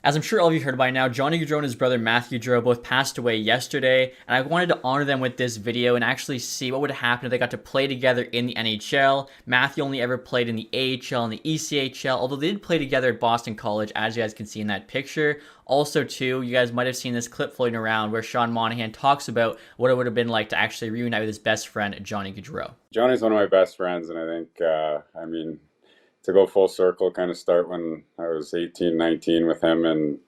As I'm sure all of you heard by now, Johnny Gaudreau and his brother Matthew Gaudreau both passed away yesterday, and I wanted to honor them with this video and actually see what would happen if they got to play together in the NHL. Matthew only ever played in the AHL and the ECHL, although they did play together at Boston College, as you guys can see in that picture. Also, too, you guys might have seen this clip floating around where Sean Monahan talks about what it would have been like to actually reunite with his best friend, Johnny Gaudreau. Johnny's one of my best friends, and I think, to go full circle, kind of start when I was 18, 19 with him, and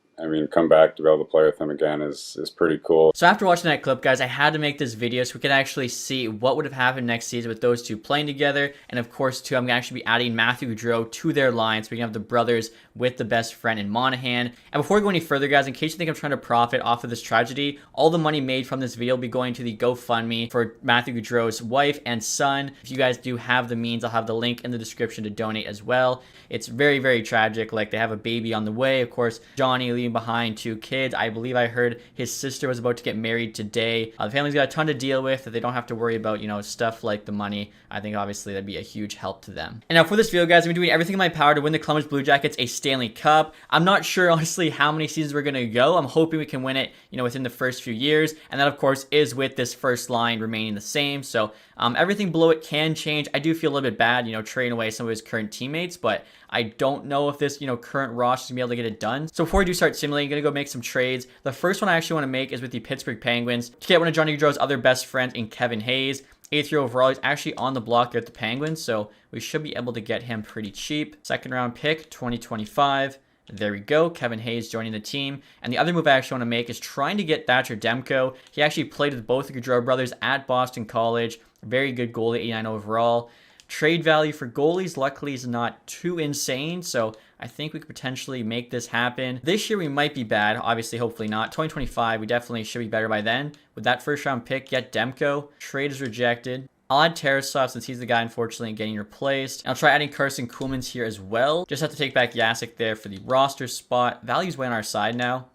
come back to be able to play with him again is pretty cool. So after watching that clip, guys, I had to make this video so we could actually see what would have happened next season with those two playing together. And of course, too, I'm going to actually be adding Matthew Gaudreau to their line so we can have the brothers with the best friend in Monahan. And before we go any further, guys, in case you think I'm trying to profit off of this tragedy, all the money made from this video will be going to the GoFundMe for Matthew Gaudreau's wife and son. If you guys do have the means, I'll have the link in the description to donate as well. It's very, very tragic. Like, they have a baby on the way. Of course, Johnny leaving behind 2 kids. I believe I heard his sister was about to get married today. The family's got a ton to deal with that they don't have to worry about, stuff like the money. I think obviously that'd be a huge help to them. And now for this video, guys, I'm doing everything in my power to win the Columbus Blue Jackets a Stanley Cup. I'm not sure, honestly, how many seasons we're going to go. I'm hoping we can win it, within the first few years. And that, of course, is with this first line remaining the same. So everything below it can change. I do feel a little bit bad, trading away some of his current teammates, but I don't know if this, current roster is going to be able to get it done. So before we do start simulating, I'm going to go make some trades. The first one I actually want to make is with the Pittsburgh Penguins to get one of Johnny Gaudreau's other best friends in Kevin Hayes. 8th year overall, he's actually on the block there at the Penguins, so we should be able to get him pretty cheap. Second round pick, 2025. There we go, Kevin Hayes joining the team. And the other move I actually want to make is trying to get Thatcher Demko. He actually played with both the Gaudreau brothers at Boston College. Very good goalie, 89 overall. Trade value for goalies, luckily, is not too insane, so I think we could potentially make this happen. This year, we might be bad. Obviously, hopefully not. 2025, we definitely should be better by then. With that first round pick, get Demko. Trade is rejected. I'll add Tarasov since he's the guy, unfortunately, getting replaced. And I'll try adding Carson Kuhlman's here as well. Just have to take back Yasek there for the roster spot. Value's way on our side now.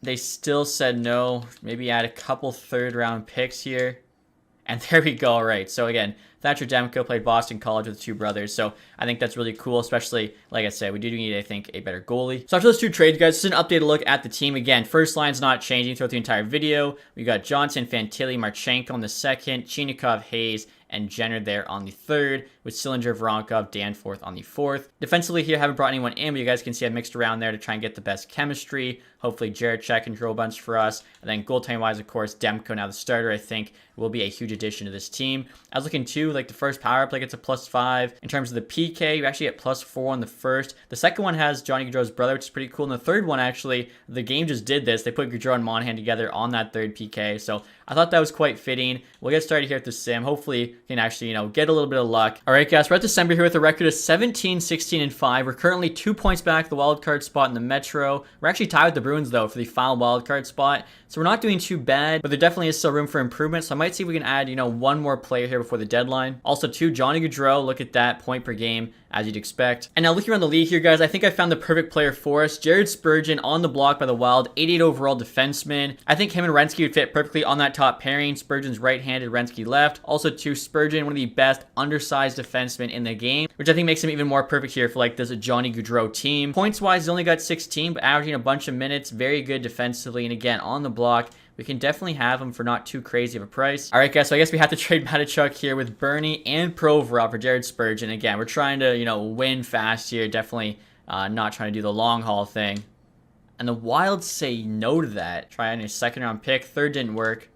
They still said no. Maybe add a couple third-round picks here. And there we go. All right. So again, Thatcher Demko played Boston College with the 2 brothers. So I think that's really cool, especially, like I said, we do need, I think, a better goalie. So after those 2 trades, guys, this is an updated look at the team. Again, first line's not changing throughout the entire video. We got Johnson, Fantilli, Marchenko on the second, Chinikov, Hayes, and Jenner there on the third, with Sillinger, Voronkov, Danforth on the fourth. Defensively here, haven't brought anyone in, but you guys can see I mixed around there to try and get the best chemistry. Hopefully Jaracek can draw a bunch for us. And then goaltending-wise, of course, Demko, now the starter, I think will be a huge addition to this team. I was looking too, like the first power play gets a +5. In terms of the PK, you actually get +4 on the first. The second one has Johnny Gaudreau's brother, which is pretty cool. And the third one, actually, the game just did this. They put Gaudreau and Monahan together on that third PK. So I thought that was quite fitting. We'll get started here at the sim. Hopefully, we can actually, get a little bit of luck. All right, guys, we're at December here with a record of 17, 16, and 5. We're currently 2 points back the wild card spot in the Metro. We're actually tied with the Bruins, though, for the final wild card spot. So we're not doing too bad, but there definitely is still room for improvement. So I might see if we can add, one more player here before the deadline. Also, too, Johnny Gaudreau, look at that, point per game, as you'd expect. And now looking around the league here, guys, I think I found the perfect player for us. Jared Spurgeon on the block by the Wild, 88 overall defenseman. I think him and Renski would fit perfectly on that top pairing. Spurgeon's right-handed, Renski left. Also, too, Spurgeon, one of the best undersized defensemen in the game, which I think makes him even more perfect here for, like, this Johnny Gaudreau team. Points-wise, he's only got 16, but averaging a bunch of minutes. Very good defensively, and again, on the block, we can definitely have him for not too crazy of a price. All right, guys, so I guess we have to trade Matachuk here with Bernie and Provorov for Jared Spurgeon. Again, we're trying to, win fast here. Definitely not trying to do the long haul thing. And the Wild say no to that. Try on your second round pick. Third didn't work.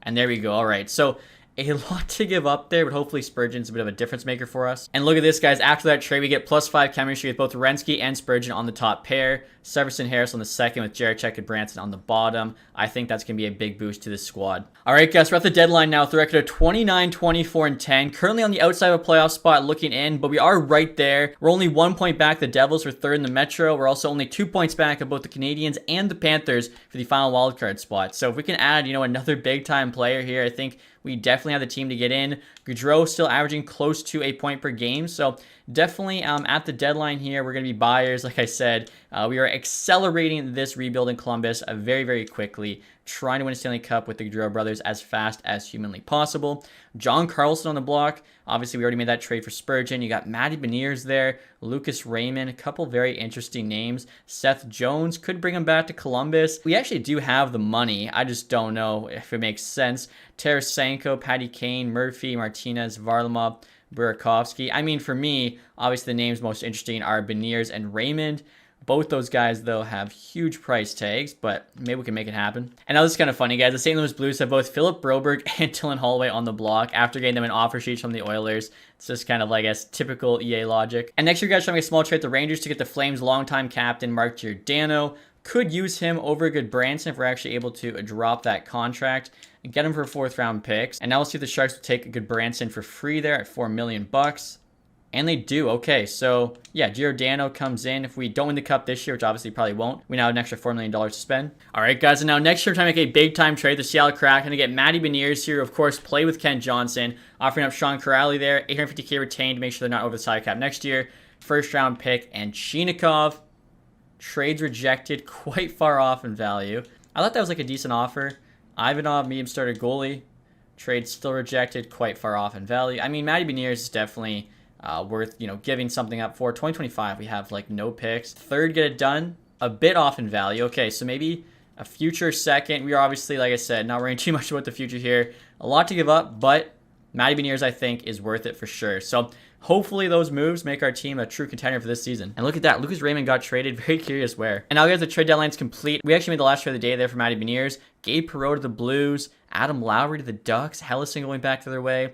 And there we go. All right, so a lot to give up there, but hopefully Spurgeon's a bit of a difference maker for us. And look at this, guys. After that trade, we get +5 chemistry with both Renski and Spurgeon on the top pair. Severson Harris on the second with Jaracek and Branson on the bottom. I think that's going to be a big boost to this squad. All right, guys, we're at the deadline now with a record of 29, 24, and 10. Currently on the outside of a playoff spot looking in, but we are right there. We're only 1 point back the Devils for third in the Metro. We're also only 2 points back of both the Canadians and the Panthers for the final wildcard spot. So if we can add, another big-time player here, I think we definitely have the team to get in. Gaudreau still averaging close to a point per game, so definitely at the deadline here, we're going to be buyers. Like I said, we are accelerating this rebuild in Columbus very, very quickly, trying to win a Stanley Cup with the Gaudreau brothers as fast as humanly possible. John Carlson on the block. Obviously, we already made that trade for Spurgeon. You got Matty Beniers there, Lucas Raymond, a couple very interesting names. Seth Jones could bring him back to Columbus. We actually do have the money. I just don't know if it makes sense. Tarasenko, Patty Kane, Murphy, Martinez, Varlamov, Burakovsky. I mean, for me, obviously the names most interesting are Beniers and Raymond. Both those guys, though, have huge price tags, but maybe we can make it happen. And now this is kind of funny, guys. The St. Louis Blues have both Philip Broberg and Dylan Holloway on the block after getting them an offer sheet from the Oilers. It's just kind of, I guess, typical EA logic. And next year, guys, trying to make a small trade with the Rangers to get the Flames' longtime captain, Mark Giordano. Could use him over Goodbranson if we're actually able to drop that contract and get him for 4th-round picks. And now we'll see if the Sharks will take Goodbranson for free there at $4 million. And they do. Okay, so yeah, Giordano comes in. If we don't win the Cup this year, which obviously probably won't, we now have an extra $4 million to spend. All right, guys, and now next year, we're trying to make a big-time trade. The Seattle Kraken to get Matty Beniers here, of course, play with Kent Johnson, offering up Sean Corrali there, $850K retained to make sure they're not over the salary cap next year. 1st-round pick, and Chinikov. Trades rejected, quite far off in value. I thought that was like a decent offer. Ivanov, medium starter goalie. Trade still rejected, quite far off in value. I mean, Matty Beniers is definitely worth, giving something up for. 2025, we have like no picks. 3rd, get it done. A bit off in value. Okay, so maybe a future 2nd. We are obviously, like I said, not worrying too much about the future here. A lot to give up, but Matty Beniers, I think, is worth it for sure. So hopefully those moves make our team a true contender for this season. And look at that. Lucas Raymond got traded. Very curious where. And now, guys, the trade deadline's complete. We actually made the last trade of the day there for Matty Beniers. Gabe Perreault to the Blues. Adam Lowry to the Ducks. Hellison going back the other way.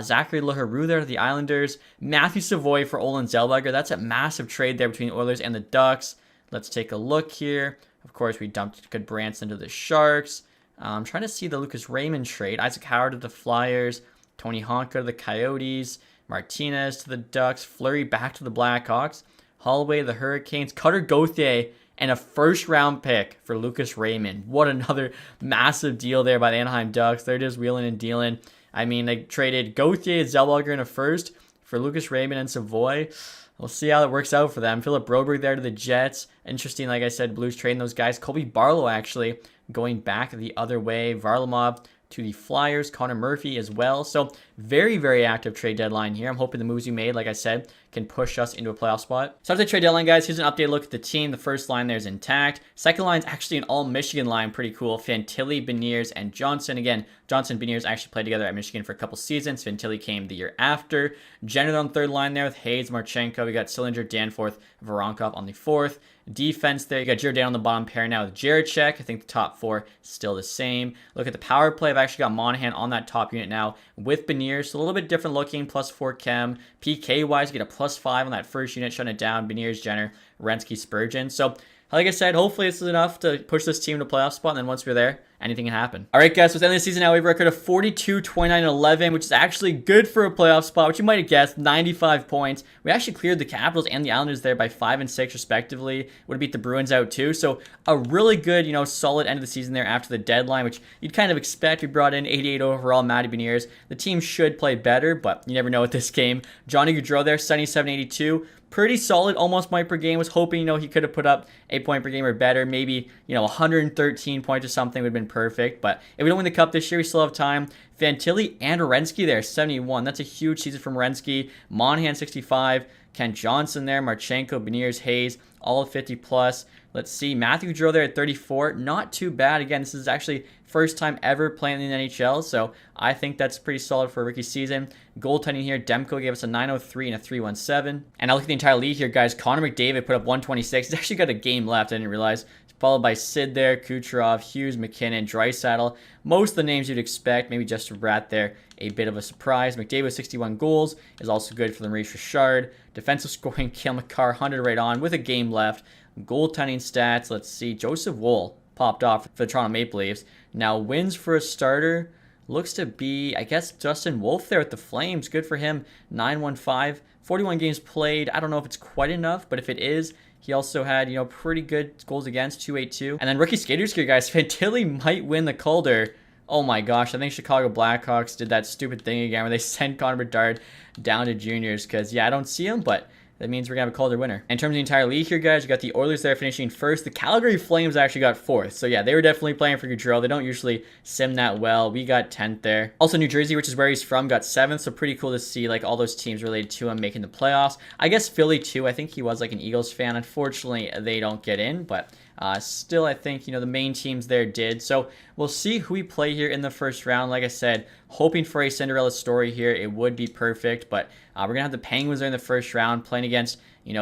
Zachary Leroux there to the Islanders. Matthew Savoy for Olin Zellweger. That's a massive trade there between the Oilers and the Ducks. Let's take a look here. Of course, we dumped Goodbranson to the Sharks. I'm trying to see the Lucas Raymond trade. Isaac Howard to the Flyers. Tony Honka to the Coyotes. Martinez to the Ducks. Fleury back to the Blackhawks. Holloway to the Hurricanes. Cutter Gauthier and a 1st-round pick for Lucas Raymond. What another massive deal there by the Anaheim Ducks. They're just wheeling and dealing. I mean, they traded Gauthier, Zellweger in a 1st for Lucas Raymond and Savoy. We'll see how it works out for them. Philip Broberg there to the Jets. Interesting, like I said, Blues trading those guys. Colby Barlow actually going back the other way. Varlamov to the Flyers. Connor Murphy as well. So very, very active trade deadline here. I'm hoping the moves we made, like I said, can push us into a playoff spot. So after the trade deadline, guys, here's an updated look at the team. The 1st line there is intact. 2nd line's actually an all-Michigan line. Pretty cool. Fantilli, Beniers, and Johnson. Again, Johnson and Beniers actually played together at Michigan for a couple seasons. Fantilli came the year after. Jenner on the 3rd line there with Hayes, Marchenko. We got Sillinger, Danforth, Voronkov on the 4th. Defense there, you got Giordano on the bottom pair now with Jaracek. I think the top 4 still the same. Look at the power play. I've actually got Monahan on that top unit now with Beniers. So a little bit different looking, +4 chem. PK-wise, you get a +5 on that 1st unit, shutting it down. Beniers, Jenner, Renski, Spurgeon. So like I said, hopefully this is enough to push this team to playoff spot, and then once we're there, anything can happen. All right, guys, so at the end of the season now, we have a record of 42, 29, and 11, which is actually good for a playoff spot, which you might have guessed, 95 points. We actually cleared the Capitals and the Islanders there by 5 and 6, respectively. Would have beat the Bruins out, too. So a really good, solid end of the season there after the deadline, which you'd kind of expect. We brought in 88 overall, Matty Beniers. The team should play better, but you never know with this game. Johnny Gaudreau there, 77-82. Pretty solid, almost point per game. Was hoping, he could have put up 8 point per game or better. Maybe, 113 points or something would have been perfect. But if we don't win the Cup this year, we still have time. Fantilli and Renski there, 71. That's a huge season from Renski. Monahan, 65. Kent Johnson there. Marchenko, Beniers, Hayes, all 50+. Let's see. Matthew Gaudreau there at 34. Not too bad. Again, this is actually first time ever playing in the NHL, so I think that's pretty solid for a rookie season. Goaltending here, Demko gave us a 903 and a 317. And I look at the entire league here, guys. Connor McDavid put up 126. He's actually got a game left, I didn't realize. Followed by Sid there, Kucherov, Hughes, McKinnon, Draisaitl. Most of the names you'd expect, maybe just a Rat there, a bit of a surprise. McDavid with 61 goals is also good for the Maurice Richard. Defensive scoring, Cale Makar, 100 right on with a game left. Goaltending stats, let's see. Joseph Woll popped off for the Toronto Maple Leafs. Now, wins for a starter looks to be, I guess, Justin Wolf there at the Flames. Good for him, 915. 41 games played. I don't know if it's quite enough, but if it is, he also had, pretty good goals against, 282. And then rookie skaters here, guys. Fantilli might win the Calder. Oh my gosh, I think Chicago Blackhawks did that stupid thing again where they sent Connor Bedard down to juniors because, yeah, I don't see him, but that means we're going to have a Calder winner. In terms of the entire league here, guys, you got the Oilers there finishing first. The Calgary Flames actually got fourth. So, yeah, they were definitely playing for Gaudreau. They don't usually sim that well. We got 10th there. Also, New Jersey, which is where he's from, got 7th. So, pretty cool to see, like, all those teams related to him making the playoffs. I guess Philly, too. I think he was, like, an Eagles fan. Unfortunately, they don't get in, but still, I think, the main teams there did. So we'll see who we play here in the first round. Like I said, hoping for a Cinderella story here. It would be perfect, but we're going to have the Penguins there in the first round playing against,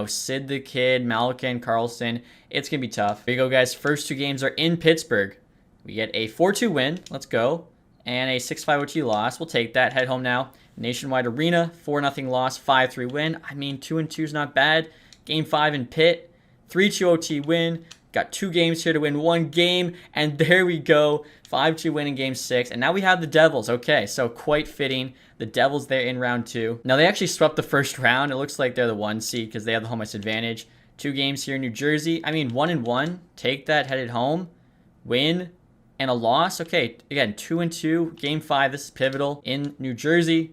Sid the Kid, Malkin, Carlson. It's going to be tough. Here you go, guys. First 2 games are in Pittsburgh. We get a 4-2 win. Let's go. And a 6-5 OT loss. We'll take that. Head home now. Nationwide Arena, 4-0 loss, 5-3 win. I mean, 2-2 is not bad. Game 5 in Pitt, 3-2 OT win. Got 2 games here to win 1 game, and there we go. 5-2 win in Game 6, and now we have the Devils. Okay, so quite fitting. The Devils there in round 2. Now, they actually swept the first round. It looks like they're the 1 seed because they have the home ice advantage. 2 games here in New Jersey. I mean, 1-1. Take that, headed home. Win and a loss. Okay, again, 2-2. Game 5, this is pivotal. In New Jersey,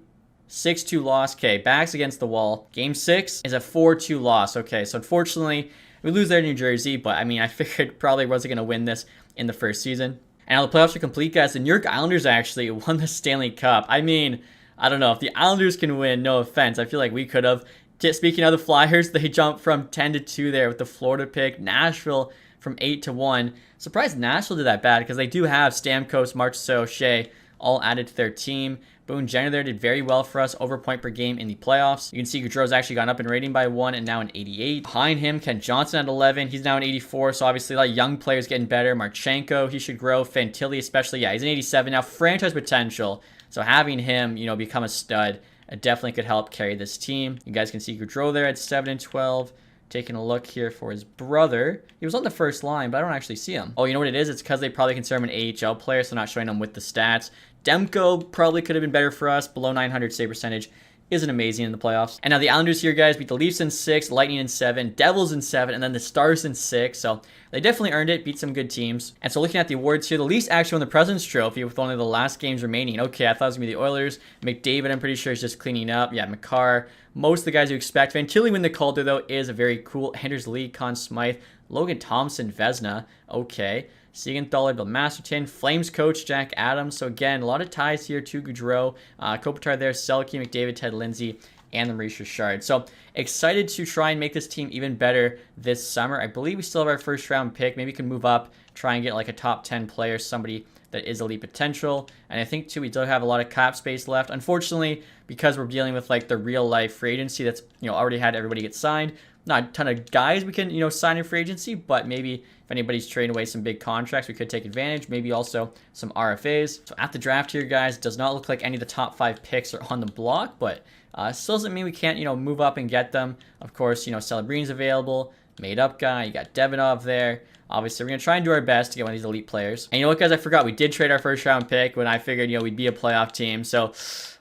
6-2 loss. Okay, backs against the wall. Game 6 is a 4-2 loss. Okay, so unfortunately, we lose there in New Jersey, but I mean, I figured probably wasn't going to win this in the first season. And now the playoffs are complete, guys. The New York Islanders actually won the Stanley Cup. I mean, I don't know. If the Islanders can win, no offense, I feel like we could have. Speaking of the Flyers, they jumped from 10-2 there with the Florida pick. Nashville from 8-1. Surprised Nashville did that bad because they do have Stamkos, Marchessault, Shea all added to their team. Boone Jenner there did very well for us, over point per game in the playoffs. You can see Gaudreau's actually gone up in rating by 1 and now an 88. Behind him, Kent Johnson at 11. He's now an 84, so obviously a lot of young players getting better. Marchenko, he should grow. Fantilli especially, yeah, he's an 87. Now franchise potential, so having him, become a stud definitely could help carry this team. You guys can see Gaudreau there at 7-12. Taking a look here for his brother. He was on the first line, but I don't actually see him. Oh, you know what it is? It's because they probably consider him an AHL player, so not showing him with the stats. Demko probably could have been better for us. Below 900 save percentage isn't amazing in the playoffs. And now the Islanders here, guys, beat the Leafs in 6, Lightning in 7, Devils in 7, and then the Stars in 6. So they definitely earned it, beat some good teams. And so looking at the awards here, the Leafs actually won the President's Trophy with only the last games remaining. Okay, I thought it was going to be the Oilers. McDavid, I'm pretty sure, is just cleaning up. Yeah, Makar. Most of the guys you expect. Fantilli win the Calder, though, is a very cool. Anders Lee, Conn Smythe, Logan Thompson, Vezina. Okay. Siegenthaler, Bill Masterton, Flames coach Jack Adams. So again, a lot of ties here to Gaudreau. Kopitar there, Selke, McDavid, Ted Lindsay, and the Maurice Richard. So excited to try and make this team even better this summer. I believe we still have our first round pick. Maybe we can move up, try and get like a top 10 player, somebody that is elite potential. And I think too, we do have a lot of cap space left. Unfortunately, because we're dealing with like the real life free agency that's, already had everybody get signed. Not a ton of guys we can, sign in free agency, but maybe if anybody's trading away some big contracts, we could take advantage. Maybe also some RFAs. So at the draft here, guys, does not look like any of the top 5 picks are on the block, but still doesn't mean we can't, move up and get them. Of course, Celebrini's available, made up guy. You got Devinov there. Obviously, we're going to try and do our best to get one of these elite players. And you know what, guys? I forgot. We did trade our first round pick when I figured, we'd be a playoff team. So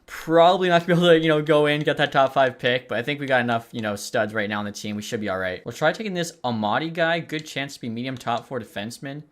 probably not going to be able to, go in, get that top 5 pick. But I think we got enough, studs right now on the team. We should be all right. We'll try taking this Amadi guy. Good chance to be medium top 4 defenseman.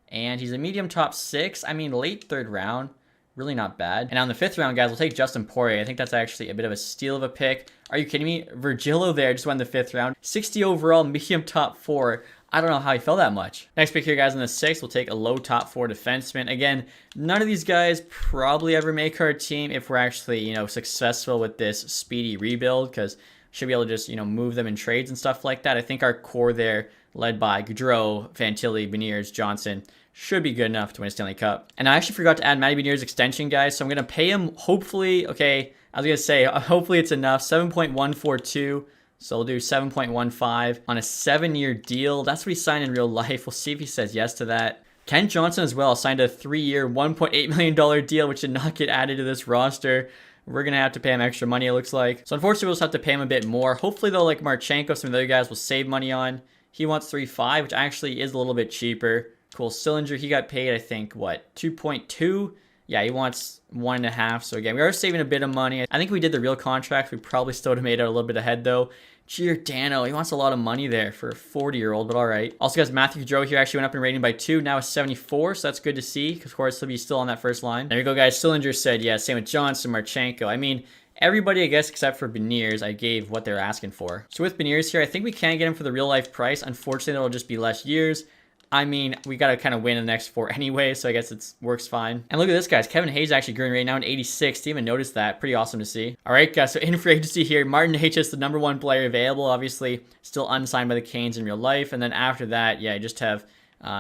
And he's a medium top 6. I mean, late 3rd round. Really not bad. And on the 5th round, guys, we'll take Justin Poirier. I think that's actually a bit of a steal of a pick. Are you kidding me? Virgilio there just won the 5th round. 60 overall, medium top 4. I don't know how he fell that much. Next pick here, guys, in the 6th, we'll take a low top 4 defenseman. Again, none of these guys probably ever make our team if we're actually, successful with this speedy rebuild, because should be able to just, move them in trades and stuff like that. I think our core there, led by Gaudreau, Fantilli, Beniers, Johnson, should be good enough to win a Stanley Cup. And I actually forgot to add Matty Beniers' extension, guys, so I'm going to pay him, hopefully, okay, I was going to say, hopefully it's enough, 7.142. So we'll do 7.15 on a 7-year deal. That's what he signed in real life. We'll see if he says yes to that. Kent Johnson as well signed a 3-year, $1.8 million deal, which did not get added to this roster. We're going to have to pay him extra money, it looks like. So unfortunately, we'll just have to pay him a bit more. Hopefully, though, like Marchenko, some of the other guys will save money on. He wants 3.5, which actually is a little bit cheaper. Cool. Sillinger, he got paid, I think, what, 2.2? Yeah, he wants 1.5. So again, we are saving a bit of money. I think if we did the real contract, we probably still would have made it a little bit ahead, though. Giordano, he wants a lot of money there for a 40-year-old, but all right. Also, guys, Matthew Gaudreau here actually went up in rating by 2. Now it's 74, so that's good to see. Of course, he'll be still on that first line. There you go, guys. Sillinger said, yeah, same with Johnson, Marchenko. I mean, everybody, I guess, except for Beniers, I gave what they're asking for. So with Beniers here, I think we can get him for the real-life price. Unfortunately, that'll just be less years. I mean, we got to kind of win in the next 4 anyway, so I guess it works fine. And look at this, guys. Kevin Hayes actually growing right now in 86. Didn't even notice that. Pretty awesome to see. All right, guys, so in free agency here, Martin H. the number 1 player available. Obviously, still unsigned by the Canes in real life. And then after that, yeah, you just have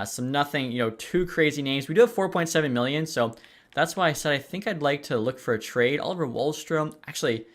some nothing, too crazy names. We do have 4.7 million, so that's why I said I think I'd like to look for a trade. Oliver Wahlstrom, actually,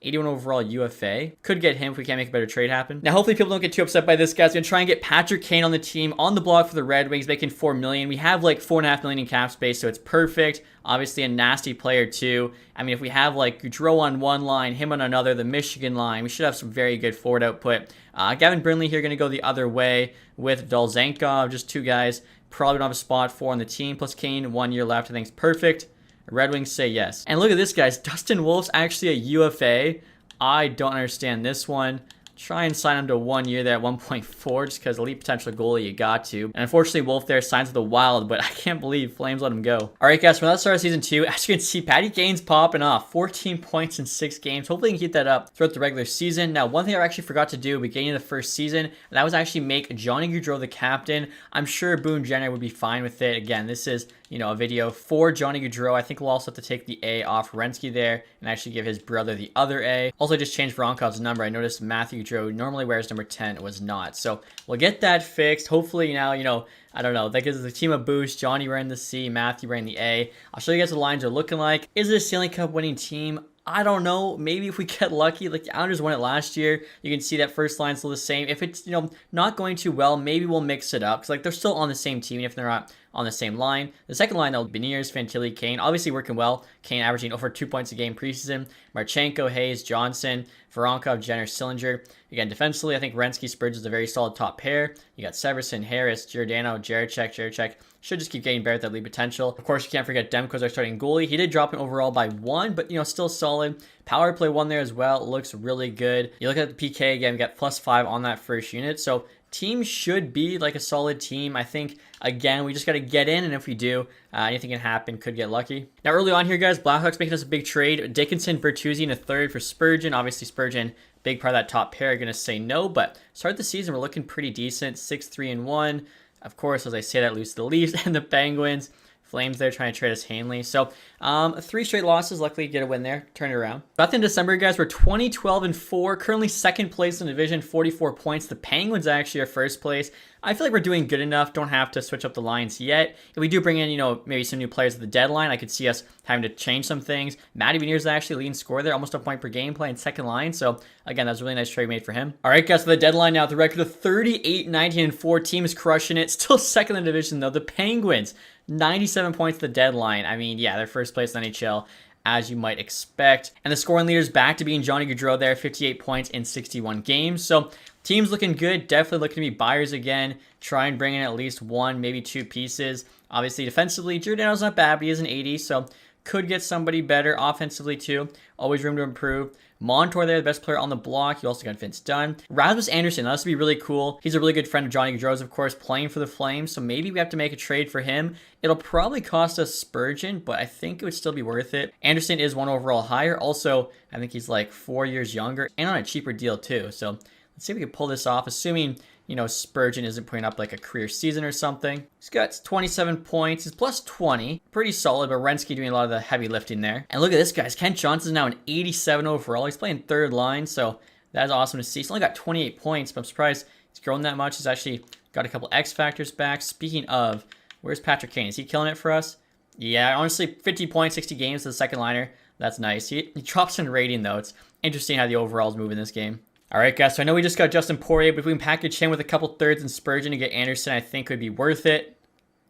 81 overall UFA. Could get him if we can't make a better trade happen. Now, hopefully people don't get too upset by this, guys. We're going to try and get Patrick Kane on the team, on the block for the Red Wings, making $4 million. We have like $4.5 million in cap space, so it's perfect. Obviously, a nasty player, too. I mean, if we have like Gaudreau on one line, him on another, the Michigan line, we should have some very good forward output. Gavin Brindley here going to go the other way with Dolzankov. Just 2 guys. Probably don't have a spot for on the team. Plus Kane, 1 year left. I think it's perfect. Red Wings say yes. And look at this, guys. Dustin Wolf's actually a UFA. I don't understand this one. Try and sign him to 1 year there at 1.4 just because elite potential goalie, you got to. And unfortunately, Wolf there signs with the Wild, but I can't believe Flames let him go. All right, guys, well, let's start season 2. As you can see, Patty Kane's popping off. 14 points in 6 games. Hopefully, he can keep that up throughout the regular season. Now, one thing I actually forgot to do beginning of the first season, and that was actually make Johnny Gaudreau the captain. I'm sure Boone Jenner would be fine with it. Again, this is, a video for Johnny Gaudreau. I think we'll also have to take the A off Renski there and actually give his brother the other A. Also, just changed Veronkov's number. I noticed Matthew Gaudreau normally wears number 10. It was not. So we'll get that fixed. Hopefully now, I don't know. That gives the team a boost. Johnny wearing the C, Matthew wearing the A. I'll show you guys what the lines are looking like. Is it a Stanley Cup winning team? I don't know. Maybe if we get lucky, like the Islanders won it last year, you can see that first line's still the same. If it's, not going too well, maybe we'll mix it up. Because, like, they're still on the same team, even if they're not on the same line. The second line, though, Beniers, Fantilli, Kane, obviously working well. Kane averaging over 2 points a game preseason. Marchenko, Hayes, Johnson, Voronkov, Jenner, Sillinger. Again, defensively, I think Renski, Spurgeon is a very solid top pair. You got Severson, Harris, Giordano, Jaracek. Should just keep getting better at that lead potential. Of course, you can't forget Demko's our starting goalie. He did drop in overall by 1, but, still solid. Power play 1 there as well. It looks really good. You look at the PK, again, we got +5 on that first unit. So, team should be like a solid team. I think, again, we just got to get in, and if we do, anything can happen. Could get lucky. Now, early on here, guys, Blackhawks making us a big trade. Dickinson, Bertuzzi in a third for Spurgeon. Obviously, Spurgeon, big part of that top pair, are going to say no, but start the season, we're looking pretty decent. 6-3-1. Of course, as I say that, lose to the Leafs and the Penguins. Flames there trying to trade us Hanley. So, 3 straight losses. Luckily, get a win there. Turn it around. Back in December, guys, we're 20-12-4. Currently second place in the division, 44 points. The Penguins actually are first place. I feel like we're doing good enough. Don't have to switch up the lines yet. If we do bring in, maybe some new players at the deadline, I could see us having to change some things. Matty Beniers is actually leading scorer there, almost a point per game, playing second line. So, again, that's a really nice trade made for him. All right, guys, for the deadline now, the record of 38-19-4. Team is crushing it. Still second in the division, though. The Penguins, 97 points at the deadline. I mean, yeah, they're first place in the NHL, as you might expect. And the scoring leader's back to being Johnny Gaudreau there, 58 points in 61 games. So, team's looking good. Definitely looking to be buyers again. Try and bring in at least 1, maybe 2 pieces. Obviously, defensively, Giordano's not bad, but he is an 80, so could get somebody better. Offensively, too, always room to improve. Montour there, the best player on the block. You also got Vince Dunn. Rasmus Anderson, that would be really cool. He's a really good friend of Johnny Gaudreau's, of course, playing for the Flames, so maybe we have to make a trade for him. It'll probably cost us Spurgeon, but I think it would still be worth it. Anderson is 1 overall higher. Also, I think he's like 4 years younger and on a cheaper deal, too. So let's see if we can pull this off, assuming, Spurgeon isn't putting up like a career season or something. He's got 27 points. He's plus 20. Pretty solid, but Renski doing a lot of the heavy lifting there. And look at this, guys. Kent Johnson's now an 87 overall. He's playing third line, so that's awesome to see. He's only got 28 points, but I'm surprised he's grown that much. He's actually got a couple X factors back. Speaking of, where's Patrick Kane? Is he killing it for us? Yeah, honestly, 50 points, 60 games as a second liner. That's nice. He drops in rating, though. It's interesting how the overalls move in this game. All right, guys, so I know we just got Justin Poirier, but if we can package him with a couple thirds and Spurgeon to get Anderson, I think would be worth it.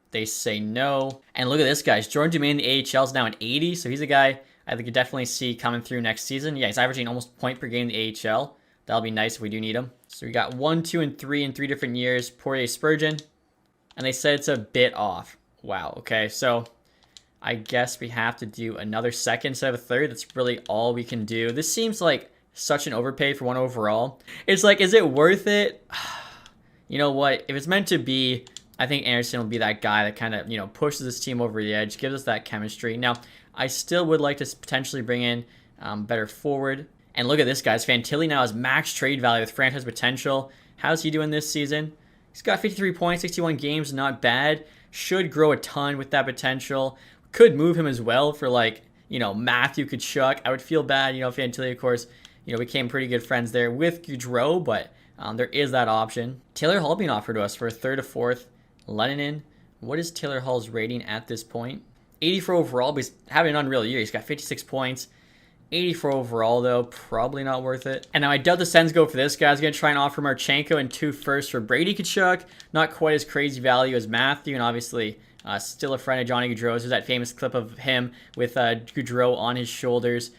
They say no. And look at this, guys. Jordan Dumaine in the AHL is now an 80, so he's a guy I think you definitely see coming through next season. Yeah, he's averaging almost a point per game in the AHL. That'll be nice if we do need him. So we got 1, 2, and 3 in 3 different years. Poirier, Spurgeon. And they said it's a bit off. Wow, okay, so I guess we have to do another second instead of a third. That's really all we can do. This seems like such an overpay for 1 overall. It's like, is it worth it? You know what? If it's meant to be, I think Anderson will be that guy that kind of, pushes this team over the edge, gives us that chemistry. Now, I still would like to potentially bring in better forward. And look at this, guys. Fantilli now has max trade value with franchise potential. How's he doing this season? He's got 53 points, 61 games, not bad. Should grow a ton with that potential. Could move him as well for Matthew Tkachuk. I would feel bad, Fantilli, of course, became pretty good friends there with Gaudreau, but there is that option. Taylor Hall being offered to us for a 3rd or 4th. Lennon. What is Taylor Hall's rating at this point? 84 overall, but he's having an unreal year. He's got 56 points. 84 overall, though, probably not worth it. And now I doubt the Sens go for this guy. I was going to try and offer Marchenko and 2 firsts for Brady Tkachuk. Not quite as crazy value as Matthew, and obviously still a friend of Johnny Gaudreau's. There's that famous clip of him with Gaudreau on his shoulders.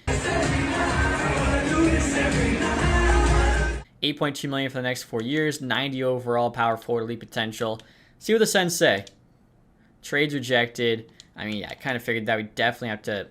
$8.2 million for the next 4 years. 90 overall, power forward, elite potential. See what the Sens say. Trades rejected. I mean, yeah, I kind of figured that we definitely have to,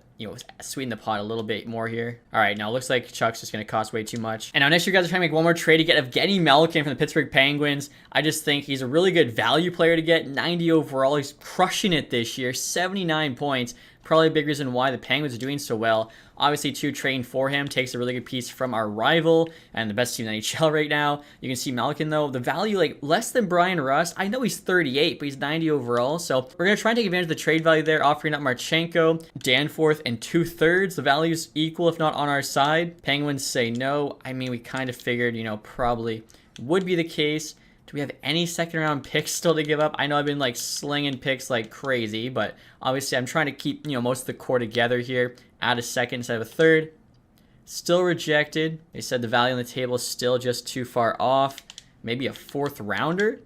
sweeten the pot a little bit more here. All right, now it looks like Chuck's just going to cost way too much. And now next year, guys are trying to make one more trade to get Evgeny Malkin from the Pittsburgh Penguins. I just think he's a really good value player to get. 90 overall. He's crushing it this year. 79 points. Probably a big reason why the Penguins are doing so well. Obviously, trading for him takes a really good piece from our rival and the best team in the NHL right now. You can see Malkin, though, the value less than Brian Rust. I know he's 38, but he's 90 overall. So we're going to try and take advantage of the trade value there, offering up Marchenko, Danforth, and 2/3. The value's equal, if not on our side. Penguins say no. I mean, we kind of figured, probably would be the case. Do we have any second-round picks still to give up? I know I've been slinging picks like crazy, but obviously I'm trying to keep most of the core together here. Add a second instead of a 3rd. Still rejected. They said the value on the table is still just too far off. Maybe a 4th rounder.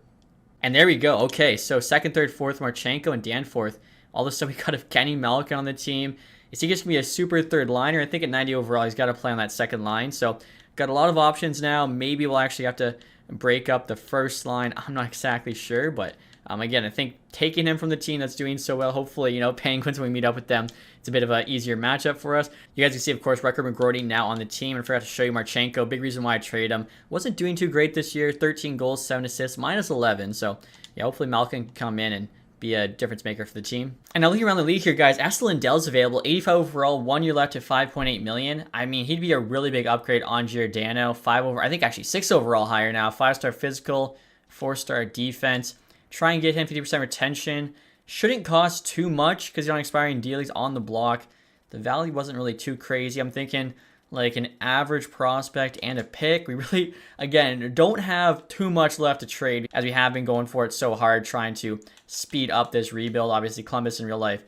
And there we go. Okay, so 2nd, 3rd, 4th, Marchenko and Danforth. All of a sudden we got Evgeny Malkin on the team. Is he just going to be a super 3rd liner? I think at 90 overall he's got to play on that 2nd line. So got a lot of options now. Maybe we'll actually have to break up the 1st line. I'm not exactly sure, but again, I think taking him from the team that's doing so well, hopefully, Penguins, when we meet up with them, it's a bit of an easier matchup for us. You guys can see, of course, Record McGroarty now on the team. And I forgot to show you Marchenko. Big reason why I trade him. Wasn't doing too great this year. 13 goals, 7 assists, minus 11. So, yeah, hopefully Malkin can come in and be a difference maker for the team. And now looking around the league here, guys, Esa Lindell's available. 85 overall, 1 year left at $5.8 million. I mean, he'd be a really big upgrade on Giordano. 5 over, I think actually 6 overall higher now. 5-star physical, 4-star defense. Try and get him 50% retention. Shouldn't cost too much because he's on an expiring deal. He's on the block. The value wasn't really too crazy. I'm thinking an average prospect and a pick. We really, again, don't have too much left to trade as we have been going for it so hard, trying to speed up this rebuild. Obviously, Columbus in real life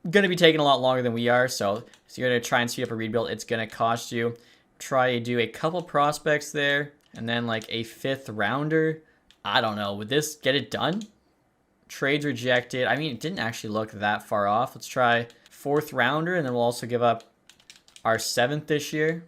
going to be taking a lot longer than we are. So if you're going to try and speed up a rebuild, it's going to cost you. Try to do a couple prospects there and then a 5th rounder. I don't know. Would this get it done? Trades rejected. I mean, it didn't actually look that far off. Let's try 4th rounder, and then we'll also give up our 7th this year.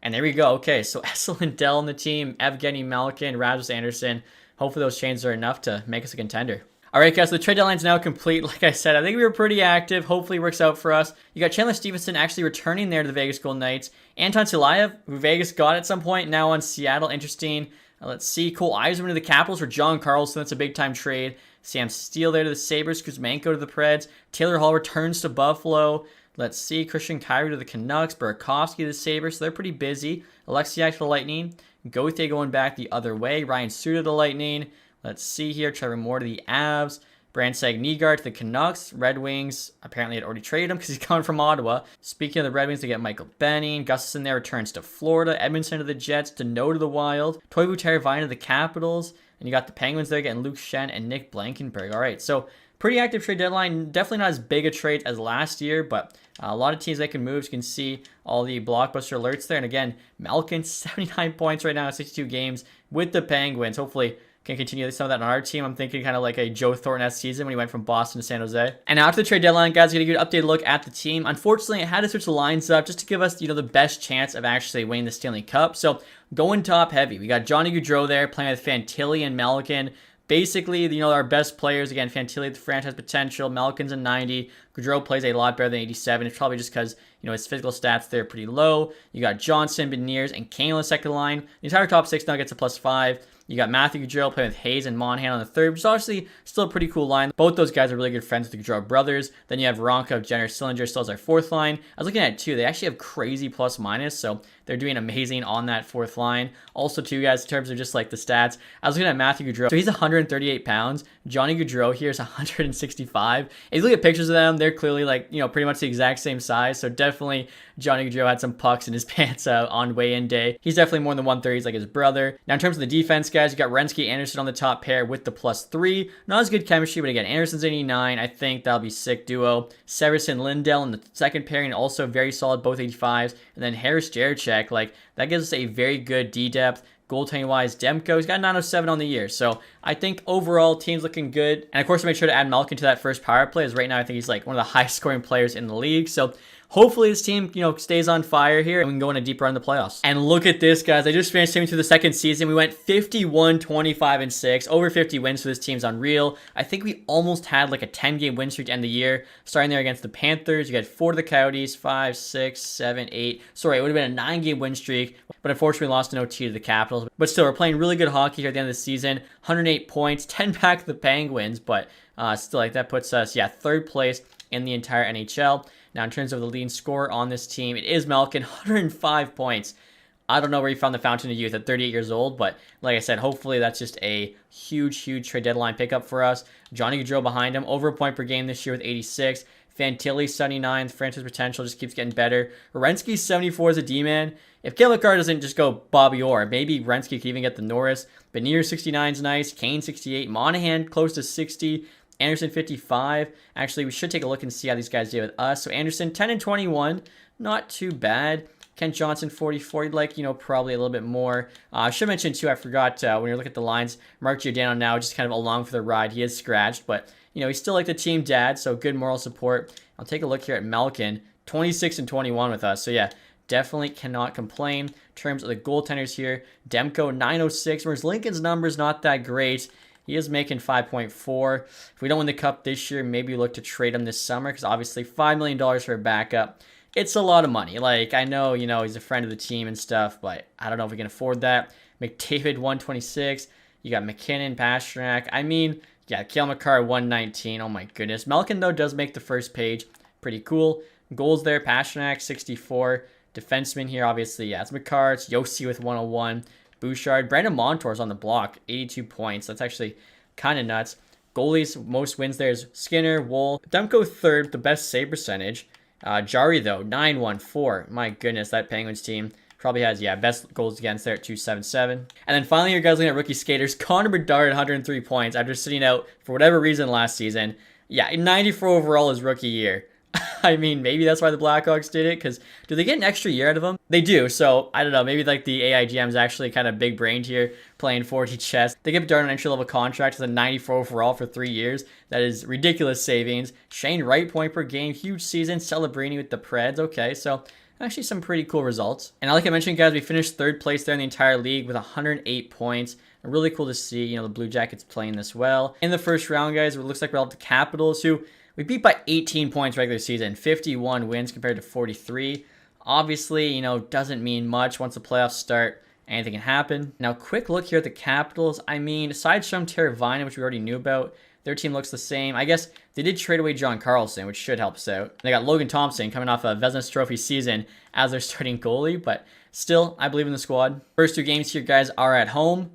And there we go. Okay, so Esa Lindell on the team, Evgeny Malkin, Rasmus Anderson. Hopefully those changes are enough to make us a contender. All right, guys, so the trade deadline's now complete. Like I said, I think we were pretty active. Hopefully it works out for us. You got Chandler Stevenson actually returning there to the Vegas Golden Knights. Anton Silayev, who Vegas got at some point, now on Seattle. Interesting. Let's see. Cole Eiserman to the Capitals for John Carlson. That's a big-time trade. Sam Steele there to the Sabres. Kuzmenko to the Preds. Taylor Hall returns to Buffalo. Let's see. Christian Kyrie to the Canucks. Burakovsky to the Sabres. So they're pretty busy. Alexiak to the Lightning. Gauthier going back the other way. Ryan Suter to the Lightning. Let's see here. Trevor Moore to the Avs. Brandseg Nygaard to the Canucks. Red Wings apparently had already traded him because he's coming from Ottawa. Speaking of the Red Wings, they get Michael Benning. Gustafson there returns to Florida. Edmondson to the Jets. Deneau to the Wild. Toivu Teravainen to the Capitals. And you got the Penguins there getting Luke Schenn and Nick Blankenberg. All right, so pretty active trade deadline. Definitely not as big a trade as last year, but a lot of teams that can move. You can see all the blockbuster alerts there. And again, Malkin, 79 points right now in 62 games with the Penguins. Hopefully can continue some of that on our team. I'm thinking kind of like a Joe Thornton-esque season when he went from Boston to San Jose. And now after the trade deadline, guys, we're going to get a good updated look at the team. Unfortunately, I had to switch the lines up just to give us, the best chance of actually winning the Stanley Cup. So going top heavy, we got Johnny Gaudreau there playing with Fantilli and Malkin. Basically, our best players. Again, Fantilli, the franchise potential. Malkin's a 90. Gaudreau plays a lot better than 87. It's probably just because his physical stats there are pretty low. You got Johnson, Beniers, and Kane on the second line. The entire top six now gets a +5. You got Matthew Gaudreau playing with Hayes and Monahan on the third, which is obviously still a pretty cool line. Both those guys are really good friends with the Gaudreau brothers. Then you have Veronkov, Jenner, Sillinger still as our fourth line. I was looking at it too. They actually have crazy plus-minus, so they're doing amazing on that fourth line. Also, too, guys, in terms of just like the stats, I was looking at Matthew Gaudreau. So he's 138 pounds. Johnny Gaudreau here is 165. If you look at pictures of them, they're clearly like, pretty much the exact same size. So definitely Johnny Gaudreau had some pucks in his pants on weigh-in day. He's definitely more than 130s like his brother. Now, in terms of the defense, guys, you got Renski Anderson on the top pair with the +3. Not as good chemistry, but again, Anderson's 89. I think that'll be sick duo. Severson Lindell in the second pairing, also very solid, both 85s. And then Harris Jaracek, like that gives us a very good D-depth. Goaltending wise, Demko's got 907 on the year. So I think overall, team's looking good. And of course, I made sure to add Malkin to that first power play, as right now I think he's like one of the highest scoring players in the league. So hopefully this team, stays on fire here and we can go in a deep run in the playoffs. And look at this, guys. I just finished through the second season. We went 51, 25, and 6. Over 50 wins for this team's unreal. I think we almost had like a 10-game win streak to end the year. Starting there against the Panthers. You got 4 to the Coyotes, 5, 6, 7, 8. Sorry, it would have been a 9-game win streak. But unfortunately, we lost an OT to the Capitals. But still, we're playing really good hockey here at the end of the season. 108 points, 10 back of the Penguins. But still, like that puts us, third place in the entire NHL. Now, in terms of the leading scorer on this team, it is Malkin, 105 points. I don't know where he found the fountain of youth at 38 years old, but like I said, hopefully that's just a huge trade deadline pickup for us. Johnny Gaudreau behind him, over a point per game this year with 86. Fantilli, 79. Franchise potential just keeps getting better. Werenski, 74 as a D-man. If Cale Makar doesn't just go Bobby Orr, maybe Werenski could even get the Norris. Beniers, 69 is nice. Kane, 68. Monahan, close to 60. Anderson, 55. Actually, we should take a look and see how these guys did with us. So Anderson, 10 and 21. Not too bad. Kent Johnson, 44. You'd like, probably a little bit more. I should mention, too, I forgot when you're looking at the lines, Mark Giordano now just kind of along for the ride. He is scratched, but, he's still like the team dad, so good moral support. I'll take a look here at Malkin, 26 and 21 with us. So, yeah, definitely cannot complain. In terms of the goaltenders here, Demko, 906, whereas Lincoln's number's not that great. He is making 5.4. If we don't win the cup this year, maybe look to trade him this summer because obviously $5 million for a backup. It's a lot of money. Like, I know, he's a friend of the team and stuff, but I don't know if we can afford that. McDavid, 126. You got McKinnon, Pasternak. I mean, Cale Makar, 119. Oh, my goodness. Malkin, though, does make the first page. Pretty cool. Goals there, Pasternak, 64. Defenseman here, obviously, it's Makar. It's Yossi with 101. Bouchard. Brandon Montour's on the block, 82 points. That's actually kind of nuts. Goalies, most wins there is Skinner, Wool. Demko third, the best save percentage. Jari, though, 914. My goodness, that Penguins team probably has, best goals against there at 277. And then finally, you guys looking at rookie skaters. Connor Bedard, 103 points after sitting out for whatever reason last season. 94 overall his rookie year. I mean, maybe that's why the Blackhawks did it, because do they get an extra year out of him? They do, so I don't know. Maybe like the AIGM's actually kind of big-brained here, playing 40 chess. They give Bedard an entry-level contract with a 94 overall for 3 years. That is ridiculous savings. Shane Wright, point per game, huge season. Celebrini with the Preds. Okay, so actually some pretty cool results. And like I mentioned, guys, we finished third place there in the entire league with 108 points. Really cool to see, the Blue Jackets playing this well. In the first round, guys, it looks like we'll have the Capitals, who we beat by 18 points regular season, 51 wins compared to 43. Obviously, doesn't mean much. Once the playoffs start, anything can happen. Now, quick look here at the Capitals. I mean, aside from Teravainen, which we already knew about, their team looks the same. I guess they did trade away John Carlson, which should help us out. They got Logan Thompson coming off a Vezina Trophy season as their starting goalie, but still, I believe in the squad. First 2 games here, guys, are at home,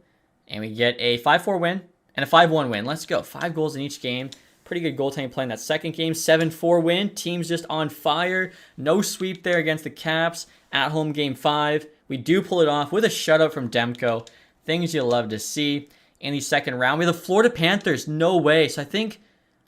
and we get a 5-4 win and a 5-1 win. Let's go. 5 goals in each game. Pretty good goaltending play in that second game. 7-4 win. Team's just on fire. No sweep there against the Caps. At home, game 5. We do pull it off with a shutout from Demko. Things you love to see. In the second round, we have the Florida Panthers. No way. So I think,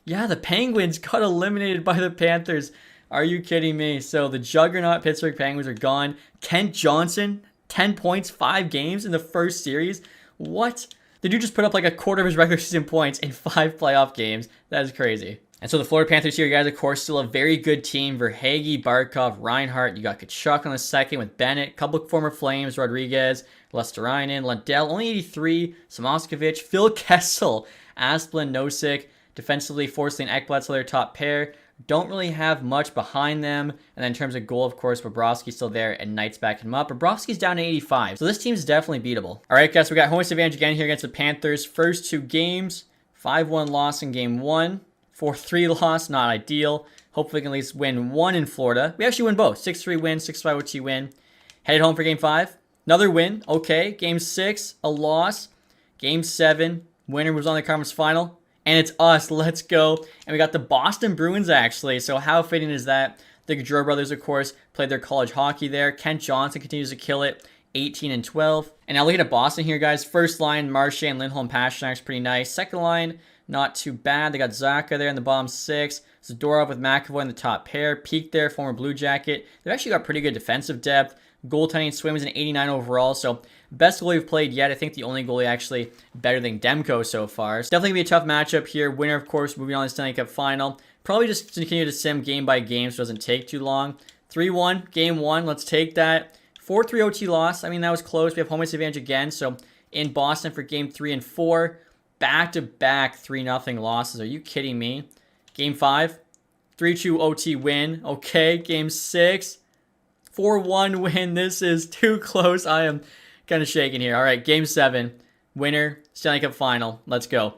the Penguins got eliminated by the Panthers. Are you kidding me? So the juggernaut Pittsburgh Penguins are gone. Kent Johnson, 10 points, 5 games in the first series. What? The dude just put up like a quarter of his regular season points in 5 playoff games. That is crazy. And so the Florida Panthers here, guys, of course, still a very good team. Verhaeghe, Barkov, Reinhart. You got Kachuk on the second with Bennett. Couple of former Flames, Rodriguez, Lesterainen, Lundell, only 83. Samoskevich, Phil Kessel, Asplund, Nosek. Defensively, Forsling, Ekblad's their top pair. don't really have much behind them. And then in terms of goal, of course, Bobrovsky's still there and Knight's backing him up. Bobrovsky's down to 85. So this team's definitely beatable. All right, guys, we got home ice advantage again here against the Panthers. First 2 games, 5-1 loss in game 1, 4-3 loss, not ideal. Hopefully we can at least win 1 in Florida. We actually win both. 6-3 win, 6-5 OT win. Headed home for game 5. Another win. Okay. Game 6, a loss. Game 7, winner moves on to the conference final. And it's us. Let's go. And we got the Boston Bruins, actually. So how fitting is that? The Gaudreau brothers, of course, played their college hockey there. Kent Johnson continues to kill it. 18 and 12. And now looking at Boston here, guys. First line, Marche and Lindholm Pasternak's pretty nice. Second line, not too bad. They got Zaka there in the bottom 6. Zadorov with McAvoy in the top pair. Peak there, former Blue Jacket. They've actually got pretty good defensive depth. Goaltending, Swim is an 89 overall, so best goalie we've played yet. I think the only goalie actually better than Demko so far. It's definitely going to be a tough matchup here. Winner, of course, moving on to the Stanley Cup final. Probably just continue to sim game by game so it doesn't take too long. 3-1, game 1, let's take that. 4-3 OT loss. I mean, that was close. We have home ice advantage again, so in Boston for game 3 and 4. Back-to-back 3-0 losses. Are you kidding me? Game 5, 3-2 OT win. Okay, game 6. 4-1 win. This is too close. I am kind of shaking here. All right, game 7. Winner, Stanley Cup final. Let's go.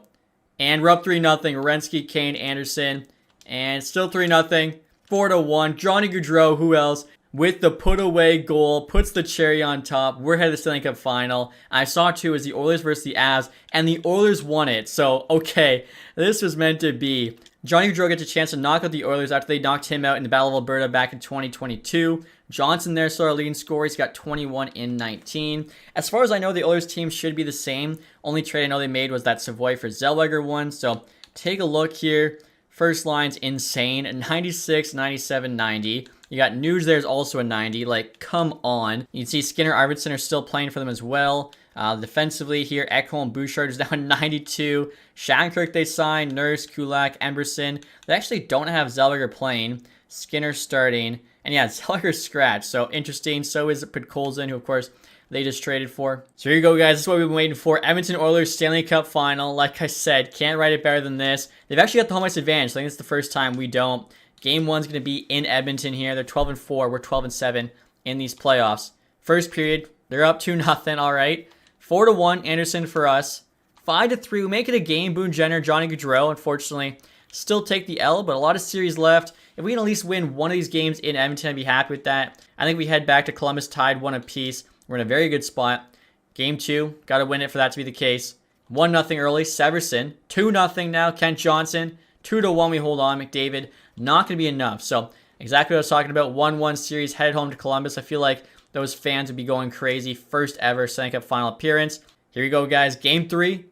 And we're up 3-0. Werenski, Kane, Anderson. And still 3-0. 4-1. Johnny Gaudreau, who else? With the put-away goal, puts the cherry on top. We're headed to the Stanley Cup final. I saw, too, is the Oilers versus the Avs. And the Oilers won it. So, okay, this was meant to be. Johnny Gaudreau gets a chance to knock out the Oilers after they knocked him out in the Battle of Alberta back in 2022. Johnson there, still our leading scorer. He's got 21 in 19. As far as I know, the Oilers team should be the same. Only trade I know they made was that Savoy for Zellweger one. So take a look here. First line's insane. 96, 97, 90. You got Nuge there's also a 90. Like, come on. You can see Skinner, Arvidsson are still playing for them as well. Defensively here, Ekholm, Bouchard is down 92. Shattenkirk they signed, Nurse, Kulak, Emberson. They actually don't have Zellweger playing. Skinner starting. And yeah, Zellweger's scratched. So interesting. So is Podkolzin, who of course they just traded for. So here you go, guys. This is what we've been waiting for. Edmonton Oilers Stanley Cup final. Like I said, can't write it better than this. They've actually got the home ice advantage. I think it's the first time we don't. Game 1's going to be in Edmonton here. They're 12 and 4. We're 12 and 7 in these playoffs. First period, they're up 2-0. All right. 4-1, Anderson for us. 5-3, we make it a game. Boone Jenner, Johnny Gaudreau, unfortunately, still take the L, but a lot of series left. If we can at least win one of these games in Edmonton, I'd be happy with that. I think we head back to Columbus tied 1 apiece. We're in a very good spot. Game 2, got to win it for that to be the case. 1-0 early, Severson. 2-0 now, Kent Johnson. 2-1, we hold on. McDavid, not going to be enough. So exactly what I was talking about. 1-1 series, headed home to Columbus. I feel like those fans would be going crazy. First ever Stanley Cup final appearance. Here we go, guys. Game 3.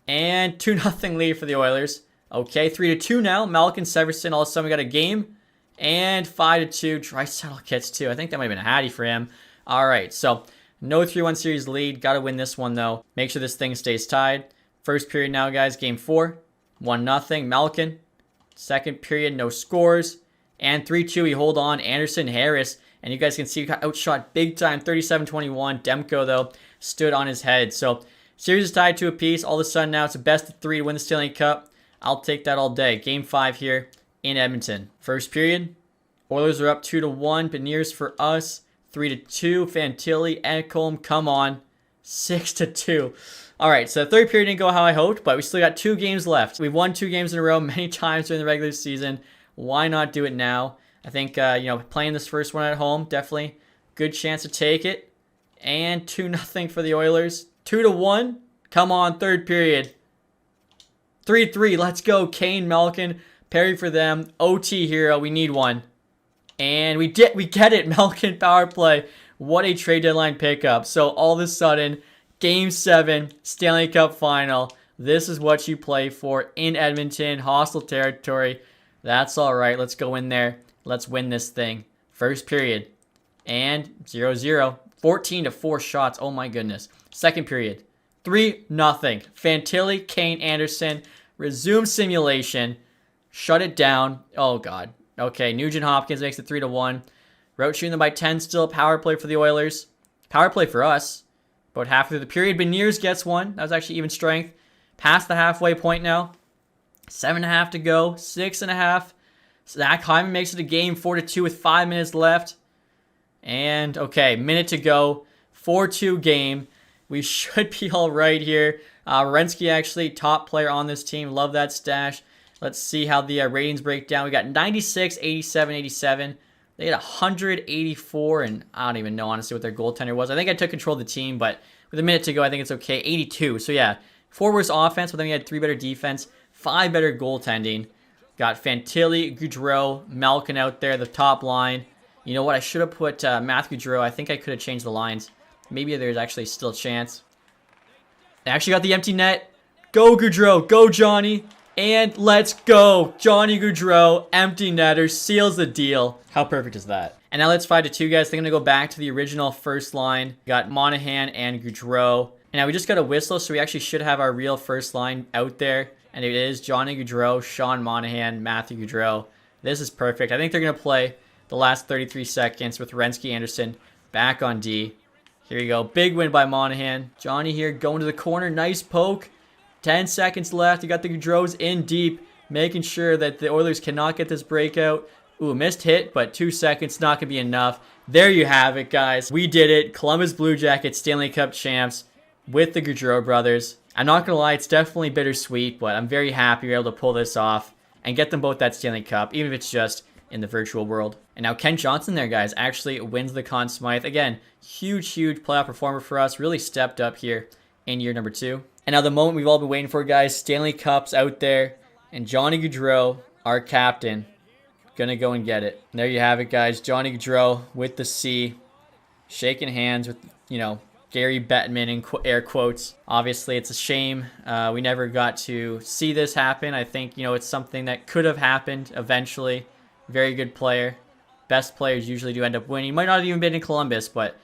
And 2-0 lead for the Oilers. Okay, 3-2 now. Malkin, Severson. All of a sudden, we got a game. And 5-2. Draisaitl gets 2. I think that might have been a hattie for him. All right, so no 3-1 series lead. Got to win this one, though. Make sure this thing stays tied. First period now, guys. Game 4. 1-0. Malkin. Second period, no scores. And 3-2, we hold on. Anderson, Harris. And you guys can see we got outshot big time. 37-21. Demko, though, stood on his head. So series is tied 2 apiece. All of a sudden now it's a best of 3 to win the Stanley Cup. I'll take that all day. Game 5 here in Edmonton. First period, Oilers are up 2-1. Beniers for us. 3-2. Fantilli, Ekholm, come on. 6-2. All right, so the third period didn't go how I hoped, but we still got 2 games left. We've won 2 games in a row many times during the regular season. Why not do it now? I think, playing this first one at home, definitely good chance to take it. And 2-0 for the Oilers. 2-1. Come on, third period. 3-3. Let's go. Kane, Malkin, Perry for them. OT hero. We need one. And we get it. Malkin power play. What a trade deadline pickup. So all of a sudden, Game 7, Stanley Cup final. This is what you play for in Edmonton. Hostile territory. That's all right. Let's go in there. Let's win this thing. First period. And 0-0. 14-4 shots. Oh my goodness. Second period. 3-0. Fantilli, Kane, Anderson. Resume simulation. Shut it down. Oh god. Okay, Nugent Hopkins makes it 3-1. Roach shooting them by 10 still. Power play for the Oilers. Power play for us. About half through the period. Beniers gets one. That was actually even strength. Past the halfway point now. 7.5 to go. 6.5. Zach Hyman makes it a game 4-2 with 5 minutes left. And, okay, minute to go. 4-2 game. We should be all right here. Werenski actually top player on this team. Love that stash. Let's see how the ratings break down. We got 96, 87, 87. They had 184, and I don't even know, honestly, what their goaltender was. I think I took control of the team, but with a minute to go, I think it's okay. 82. So, yeah, 4 worse offense, but then we had 3 better defense, 5 better goaltending. Got Fantilli, Gaudreau, Malkin out there, the top line. You know what? I should have put Matthew Gaudreau. I think I could have changed the lines. Maybe there's actually still a chance. They actually got the empty net. Go, Gaudreau. Go, Johnny. And let's go. Johnny Gaudreau, empty netter, seals the deal. How perfect is that? And now let's 5-2, guys. They're going to go back to the original first line. Got Monahan and Gaudreau. And now we just got a whistle, so we actually should have our real first line out there. And it is Johnny Gaudreau, Sean Monahan, Matthew Gaudreau. This is perfect. I think they're going to play the last 33 seconds with Werenski Anderson back on D. Here you go. Big win by Monahan. Johnny here going to the corner. Nice poke. 10 seconds left. You got the Gaudreaus in deep, making sure that the Oilers cannot get this breakout. Ooh, missed hit, but 2 seconds not going to be enough. There you have it, guys. We did it. Columbus Blue Jackets Stanley Cup champs with the Gaudreau brothers. I'm not going to lie, it's definitely bittersweet, but I'm very happy we were able to pull this off and get them both that Stanley Cup, even if it's just in the virtual world. And now Kent Johnson there, guys, actually wins the Conn Smythe. Again, huge playoff performer for us. Really stepped up here in year number 2. And now the moment we've all been waiting for, guys. Stanley Cup's out there. And Johnny Gaudreau, our captain, gonna go and get it. And there you have it, guys. Johnny Gaudreau with the C. Shaking hands with, Gary Bettman in air quotes. Obviously, it's a shame we never got to see this happen. I think, it's something that could have happened eventually. Very good player. Best players usually do end up winning. Might not have even been in Columbus, but,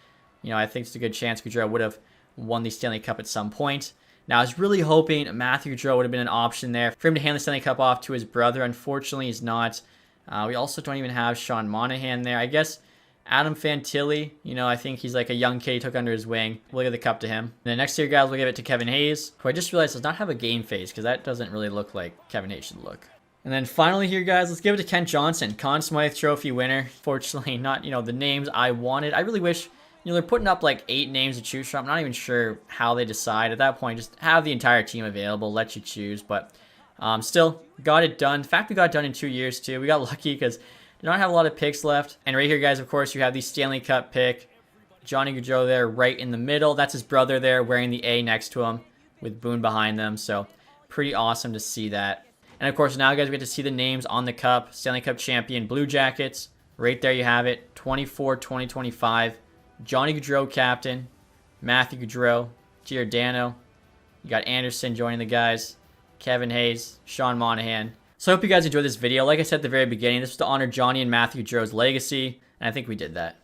I think it's a good chance Gaudreau would have won the Stanley Cup at some point. Now, I was really hoping Matthew Gaudreau would have been an option there for him to hand the Stanley Cup off to his brother. Unfortunately, he's not. We also don't even have Sean Monahan there. I guess Adam Fantilli, I think he's like a young kid he took under his wing. We'll give the cup to him. And then next year, guys, we'll give it to Kevin Hayes, who I just realized does not have a game phase because that doesn't really look like Kevin Hayes should look. And then finally here, guys, let's give it to Kent Johnson, Conn Smythe Trophy winner. Fortunately, not, the names I wanted. I really wish... they're putting up like 8 names to choose from. I'm not even sure how they decide. At that point, just have the entire team available, let you choose. But still, got it done. In fact, we got it done in 2 years, too. We got lucky because did not have a lot of picks left. And right here, guys, of course, you have the Stanley Cup pick. Johnny Gaudreau there right in the middle. That's his brother there wearing the A next to him with Boone behind them. So pretty awesome to see that. And, of course, now, guys, we get to see the names on the cup. Stanley Cup champion Blue Jackets. Right there you have it. 24-2025. Johnny Gaudreau, captain. Matthew Gaudreau. Giordano. You got Anderson joining the guys. Kevin Hayes. Sean Monahan. So I hope you guys enjoyed this video. Like I said at the very beginning, this was to honor Johnny and Matthew Gaudreau's legacy. And I think we did that.